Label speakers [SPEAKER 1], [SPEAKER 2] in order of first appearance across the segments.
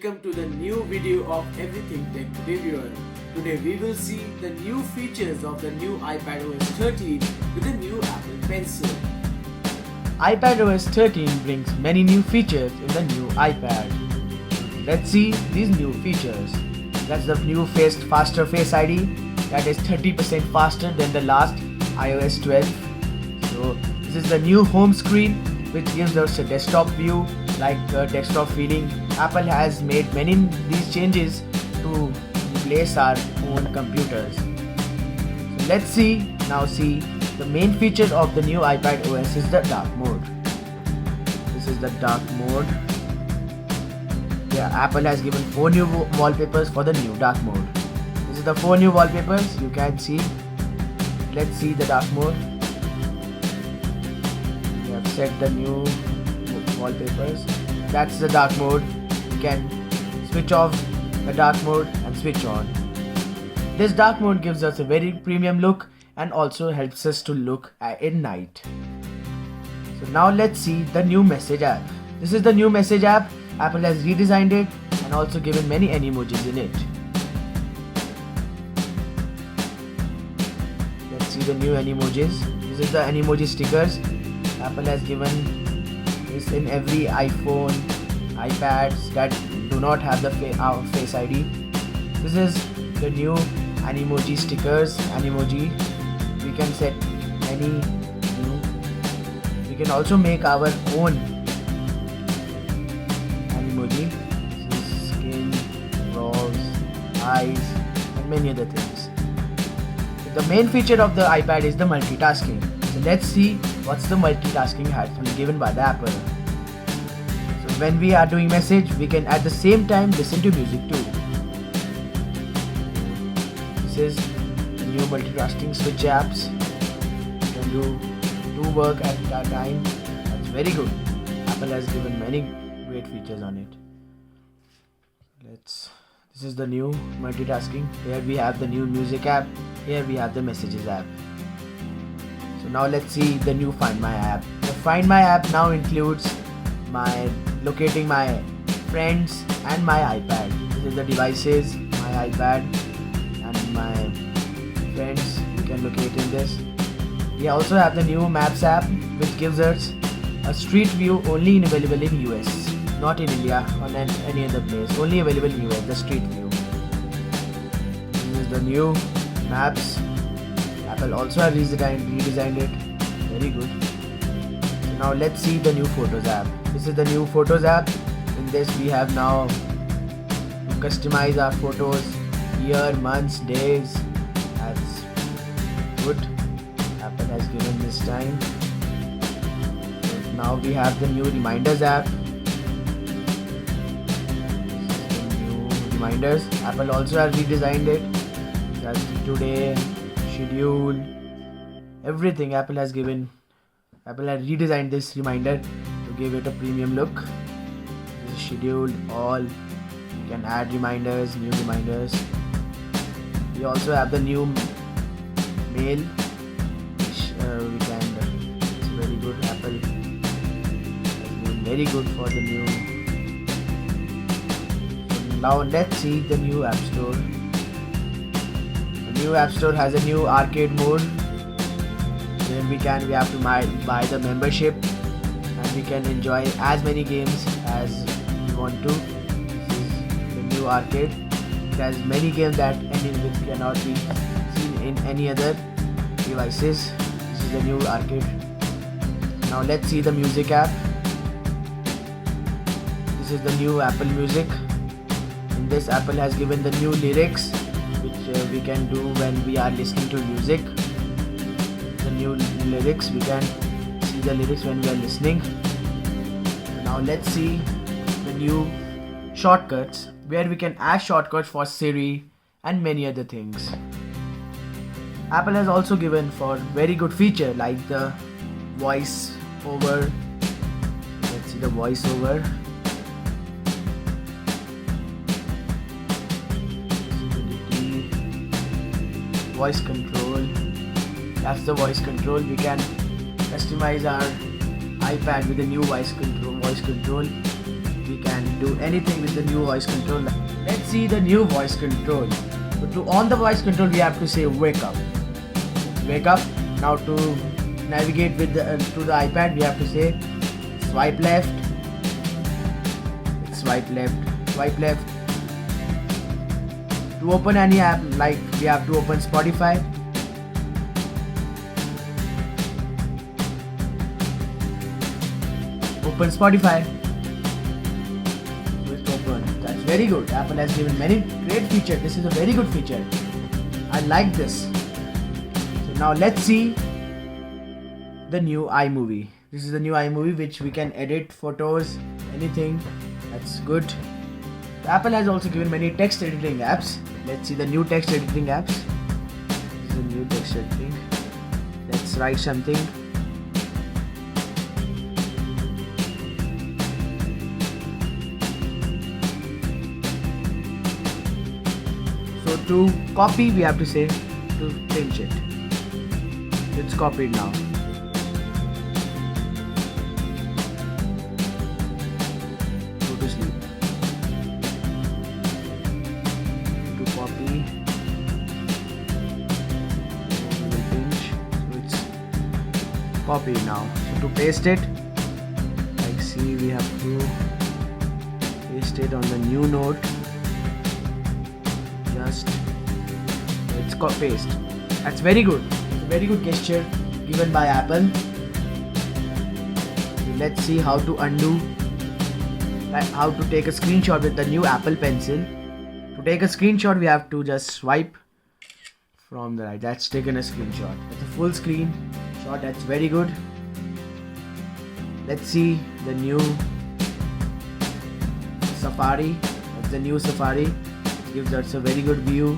[SPEAKER 1] welcome to the new video of Everything Tech Reviewer. Today we will see the new features of the new iPadOS 13 with the new Apple Pencil.
[SPEAKER 2] iPadOS 13 brings many new features in the new iPad. Let's see these new features. That's the new faster Face ID that is 30% faster than the last iOS 12. So this is the new home screen which gives us a desktop view like a desktop feeling. Apple has made many these changes to replace our own computers. So let's see the main feature of the new iPadOS is the dark mode. This is the dark mode. Yeah, Apple has given 4 new wallpapers for the new dark mode. This is the 4 new wallpapers you can see. Let's see the dark mode. We have set the new wallpapers. That's the dark mode. You can switch off the dark mode and switch on. This dark mode gives us a very premium look and also helps us to look at night. So now let's see the new message app. This is the new message app. Apple has redesigned it and also given many emojis in it. Let's see the new emojis. This is the emoji stickers. Apple has given this in every iPhone, iPads that do not have the Face ID. This is the new emoji stickers. Emoji. We can set any new. We can also make our own emoji. This is skin, brows, eyes, and many other things. The main feature of the iPad is the multitasking. So let's see what's the multitasking has been given by the Apple. So when we are doing message, we can at the same time listen to music too. This is the new multitasking switch apps. You can do 2 work at a time. That's very good. Apple has given many great features on it. This is the new multitasking. Here we have the new music app. Here we have the messages app. So now let's see the new Find My app. The Find My app now includes locating my friends and my iPad. This is the devices, my iPad and my friends. You can locate in this. We also have the new Maps app which gives us a street view only available in US, not in India or any other place. Only available in US, the street view. This is the new Maps. Apple also has redesigned it. Very good. So now let's see the new Photos app. This is the new Photos app. In this we have now to customize our photos, year, months, days. That's good. Apple has given this time. So now we have the new Reminders app. New reminders. Apple also has redesigned it. That's today, schedule, everything Apple has redesigned this reminder to give it a premium look. This is scheduled, all. You can add reminders, new reminders. We also have the new mail, which we can. It's very good. Apple has been very good for the new. So now let's see the new App Store. New App Store has a new arcade mode. Then we have to buy the membership and we can enjoy as many games as we want to. This is the new arcade. It has many games that cannot be seen in any other devices. This is the new arcade. Now let's see the music app. This is the new Apple Music. In this, Apple has given the new lyrics which we can do when we are listening to music. The new lyrics, we can see the lyrics when we are listening. Now let's see the new shortcuts where we can add shortcuts for Siri and many other things. Apple has also given for very good feature like the voice over. Let's see the voice over. Voice control. That's the voice control. We can customize our iPad with the new voice control. We we can do anything with the new voice control. Let's see the new voice control. So to on the voice control, we have to say wake up. Wake up. Now to navigate with to the iPad, we have to say swipe left. Swipe left. Swipe left. To open any app, like we have to open Spotify. Open Spotify. Just open. That's very good. Apple has given many great features. This is a very good feature. I like this. So now let's see the new iMovie. This is the new iMovie which we can edit photos, anything. That's good. Apple has also given many text editing apps. Let's see the new text editing apps. This is the new text editing. Let's write something. So to copy, we have to say to pinch it. It's copied now. Go to sleep. To copy, we will pinch. So it's copied now. So to paste it, like see, we have to paste it on the new note. Just let's paste. That's very good. It's a very good gesture given by Apple. Let's see how to undo, how to take a screenshot with the new Apple Pencil. To take a screenshot, we have to just swipe from the right. That's taken a screenshot. That's a full screen shot. That's very good. Let's see the new Safari. That's the new Safari. Gives us a very good view.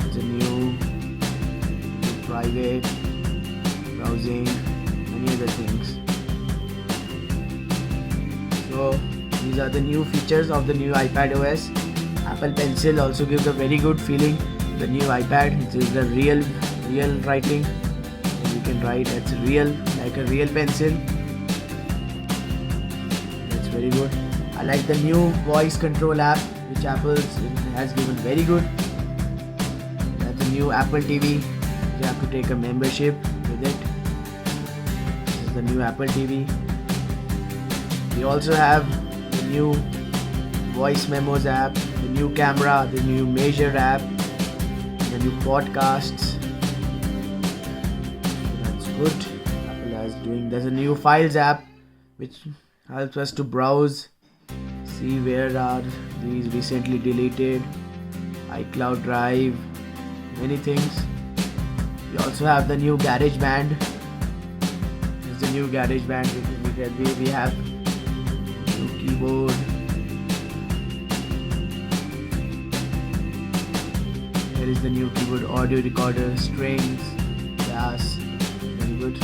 [SPEAKER 2] It's a new private browsing, many other things. So these are the new features of the new iPadOS. Apple Pencil also gives a very good feeling. The new iPad, it is a real writing. And you can write. It's real, like a real pencil. That's very good. I like the new voice control app which Apple has given very good. That's a new Apple TV. You have to take a membership with it. This is the new Apple TV. We also have the new voice memos app, the new camera, the new measure app, the new podcasts. So that's good. Apple is doing. There's a new files app which helps us to browse, see where are these recently deleted, iCloud Drive, many things. We also have the new GarageBand. This is the new GarageBand. We have new keyboard. Here is the new keyboard, audio recorder, strings, bass. Very good.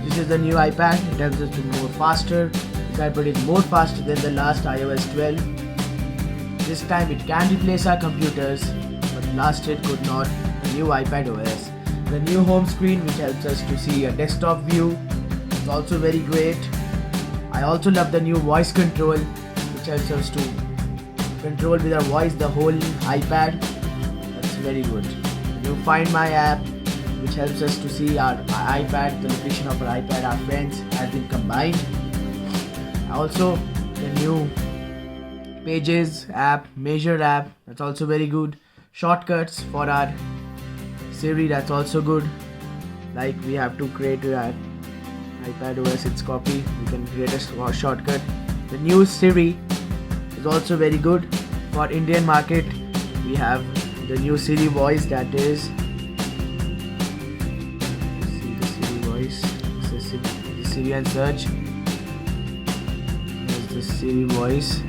[SPEAKER 2] This is the new iPad. It helps us to be more faster. This iPad is more faster than the last iOS 12. This time it can replace our computers, but last it could not. The new iPadOS. The new home screen which helps us to see a desktop view. It's also very great. I also love the new voice control which helps us to control with our voice the whole iPad. That's very good. The new Find My app which helps us to see our iPad, the location of our iPad, our friends has been combined. Also the new Pages app, Measure app, that's also very good. Shortcuts for our Siri, that's also good. Like we have to create our iPadOS, its copy, we can create a shortcut. The new Siri is also very good. For Indian market, we have the new Siri voice, that is the Siri and search. There's the Siri voice.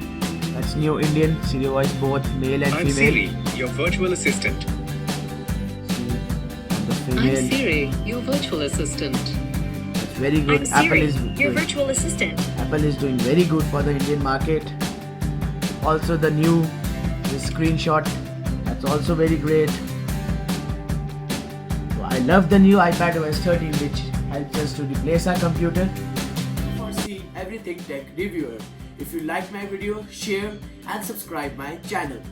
[SPEAKER 2] That's new Indian Siri voice, both male and
[SPEAKER 3] I'm
[SPEAKER 2] female.
[SPEAKER 3] Siri, your virtual assistant.
[SPEAKER 2] The female.
[SPEAKER 4] I'm Siri, your virtual assistant.
[SPEAKER 2] That's very good.
[SPEAKER 5] I'm Siri,
[SPEAKER 2] Apple is
[SPEAKER 5] your virtual assistant.
[SPEAKER 2] Apple is doing very good for the Indian market. Also the screenshot, that's also very great. So I love the new iPadOS 13 which helps us to replace our computer.
[SPEAKER 1] For seeing everything tech reviewer. If you like my video, share and subscribe my channel.